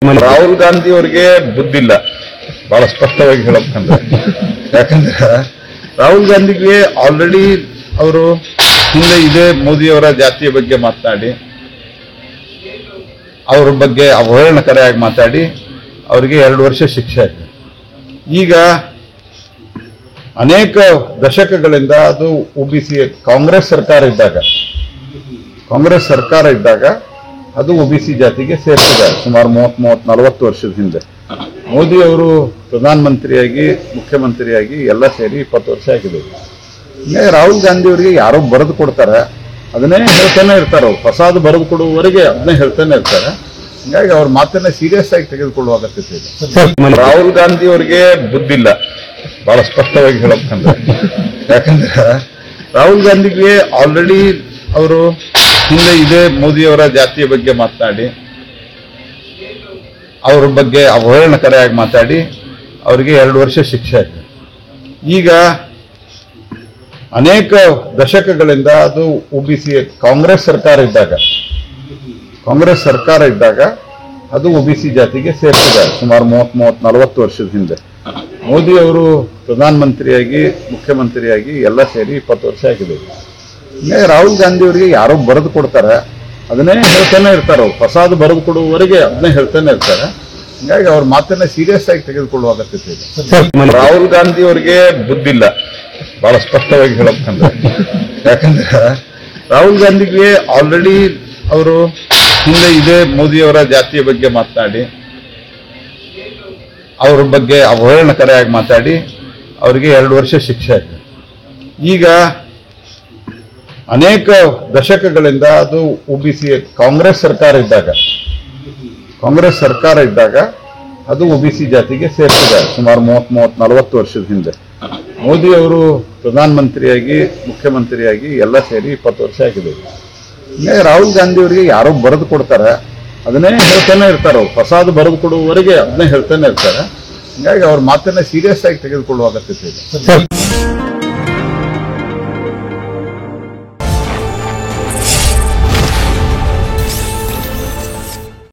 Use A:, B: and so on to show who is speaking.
A: ರಾಹುಲ್ ಗಾಂಧಿ ಅವರಿಗೆ ಬುದ್ಧಿಲ್ಲ, ಬಹಳ ಸ್ಪಷ್ಟವಾಗಿ ಹೇಳಬೇಕಂದ್ರೆ. ಯಾಕಂದ್ರೆ ರಾಹುಲ್ ಗಾಂಧಿಗೆ ಆಲ್ರೆಡಿ ಅವರು ಹಿಂದೆ ಇದೇ ಮೋದಿಯವರ ಜಾತಿಯ ಬಗ್ಗೆ ಮಾತನಾಡಿ, ಅವ್ರ ಬಗ್ಗೆ ಅವಹೇಳನಕಾರಿಯಾಗಿ ಮಾತಾಡಿ ಅವರಿಗೆ 2 ವರ್ಷ ಶಿಕ್ಷೆ ಆಗಿದೆ. ಈಗ ಅನೇಕ ದಶಕಗಳಿಂದ ಅದು ಒಬಿಸಿ ಕಾಂಗ್ರೆಸ್ ಸರ್ಕಾರ ಇದ್ದಾಗ ಅದು ಒಬಿಸಿ ಜಾತಿಗೆ ಸೇರ್ತಿದ್ದಾರೆ. ಸುಮಾರು 30-40 ವರ್ಷದ ಹಿಂದೆ ಮೋದಿ ಅವರು ಪ್ರಧಾನಮಂತ್ರಿಯಾಗಿ ಮುಖ್ಯಮಂತ್ರಿಯಾಗಿ ಎಲ್ಲ ಸೇರಿ 20 ವರ್ಷ ಆಗಿದೆ. ಹೀಗಾಗಿ ರಾಹುಲ್ ಗಾಂಧಿ ಅವರಿಗೆ ಯಾರೋ ಬರೆದು ಕೊಡ್ತಾರೆ, ಅದನ್ನೇ ಹೇಳ್ತಾನೆ ಇರ್ತಾರೆ. ಅವ್ರು ಹೊಸದು ಬರೆದು ಕೊಡುವವರೆಗೆ ಅದನ್ನೇ ಹೇಳ್ತಾನೆ ಇರ್ತಾರೆ. ಹೀಗಾಗಿ ಅವ್ರ ಮಾತನ್ನ ಸೀರಿಯಸ್ ಆಗಿ ತೆಗೆದುಕೊಳ್ಳುವ ಅಗತ್ಯತೆ ಇದೆ. ರಾಹುಲ್ ಗಾಂಧಿ ಅವರಿಗೆ ಬುದ್ಧಿಲ್ಲ, ಬಹಳ ಸ್ಪಷ್ಟವಾಗಿ ಹೇಳಬೇಕಂದ್ರೆ. ಯಾಕಂದ್ರೆ ರಾಹುಲ್ ಗಾಂಧಿಗೆ ಆಲ್ರೆಡಿ ಅವರು ಹಿಂದೆ ಇದೇ ಮೋದಿಯವರ ಜಾತಿಯ ಬಗ್ಗೆ ಮಾತನಾಡಿ, ಅವ್ರ ಬಗ್ಗೆ ಅವಹೇಳನಕಾರಿಯಾಗಿ ಮಾತಾಡಿ ಅವರಿಗೆ 2 ವರ್ಷ ಶಿಕ್ಷೆ ಆಗಿದೆ. ಈಗ ಅನೇಕ ದಶಕಗಳಿಂದ ಅದು ಒಬಿಸಿ ಕಾಂಗ್ರೆಸ್ ಸರ್ಕಾರ ಇದ್ದಾಗ ಅದು ಒಬಿಸಿ ಜಾತಿಗೆ ಸೇರ್ತಿದ್ದಾರೆ. ಸುಮಾರು 30-40 ವರ್ಷದ ಹಿಂದೆ ಮೋದಿ ಅವರು ಪ್ರಧಾನಮಂತ್ರಿಯಾಗಿ ಮುಖ್ಯಮಂತ್ರಿಯಾಗಿ ಎಲ್ಲ ಸೇರಿ 20 ವರ್ಷ ಆಗಿದೆ. ಹೀಗಾಗಿ ರಾಹುಲ್ ಗಾಂಧಿ ಅವರಿಗೆ ಯಾರೋ ಬರೆದು ಕೊಡ್ತಾರೆ, ಅದನ್ನೇ ಹೇಳ್ತಾನೆ ಇರ್ತಾರೆ. ಅವ್ರು ಹೊಸದು ಬರೆದು ಕೊಡುವವರೆಗೆ ಅದನ್ನೇ ಹೇಳ್ತಾನೆ ಇರ್ತಾರೆ. ಹೀಗಾಗಿ ಅವ್ರ ಮಾತನ್ನ ಸೀರಿಯಸ್ ಆಗಿ ತೆಗೆದುಕೊಳ್ಳುವ ಅಗತ್ಯತೆ ಇದೆ. ರಾಹುಲ್ ಗಾಂಧಿ ಅವರಿಗೆ ಬುದ್ಧಿಲ್ಲ, ಬಹಳ ಸ್ಪಷ್ಟವಾಗಿ ಹೇಳಬೇಕಂದ್ರೆ. ಯಾಕಂದ್ರೆ ರಾಹುಲ್ ಗಾಂಧಿಗೆ ಆಲ್ರೆಡಿ ಅವರು ಹಿಂದೆ ಇದೇ ಮೋದಿಯವರ ಜಾತಿಯ ಬಗ್ಗೆ ಮಾತನಾಡಿ, ಅವ್ರ ಬಗ್ಗೆ ಅವಹೇಳನಕಾರಿಯಾಗಿ ಮಾತಾಡಿ ಅವರಿಗೆ 2 ವರ್ಷ ಶಿಕ್ಷೆ ಆಗಿದೆ. ಈಗ ಅನೇಕ ದಶಕಗಳಿಂದ ಅದು ಒಬಿಸಿ ಕಾಂಗ್ರೆಸ್ ಸರ್ಕಾರ ಇದ್ದಾಗ ಅದು ಒಬಿಸಿ ಜಾತಿಗೆ ಸೇರ್ತಿದ್ದಾರೆ. ಸುಮಾರು 30-40 ವರ್ಷದ ಹಿಂದೆ ಮೋದಿ ಅವರು ಪ್ರಧಾನಮಂತ್ರಿಯಾಗಿ ಮುಖ್ಯಮಂತ್ರಿಯಾಗಿ ಎಲ್ಲ ಸೇರಿ 20 ವರ್ಷ ಆಗಿದೆ. ಹೀಗಾಗಿ ರಾಹುಲ್ ಗಾಂಧಿ ಅವರಿಗೆ ಯಾರೋ ಬರೆದು ಕೊಡ್ತಾರೆ, ಅದನ್ನೇ ಹೇಳ್ತಾನೆ ಇರ್ತಾರೆ. ಅವ್ರು ಹೊಸದು ಬರೆದು ಕೊಡುವವರೆಗೆ ಅದನ್ನೇ ಹೇಳ್ತಾನೆ ಇರ್ತಾರೆ. ಹೀಗಾಗಿ ಅವ್ರ ಮಾತನ್ನ ಸೀರಿಯಸ್ ಆಗಿ ತೆಗೆದುಕೊಳ್ಳುವ ಅಗತ್ಯತೆ ಇದೆ.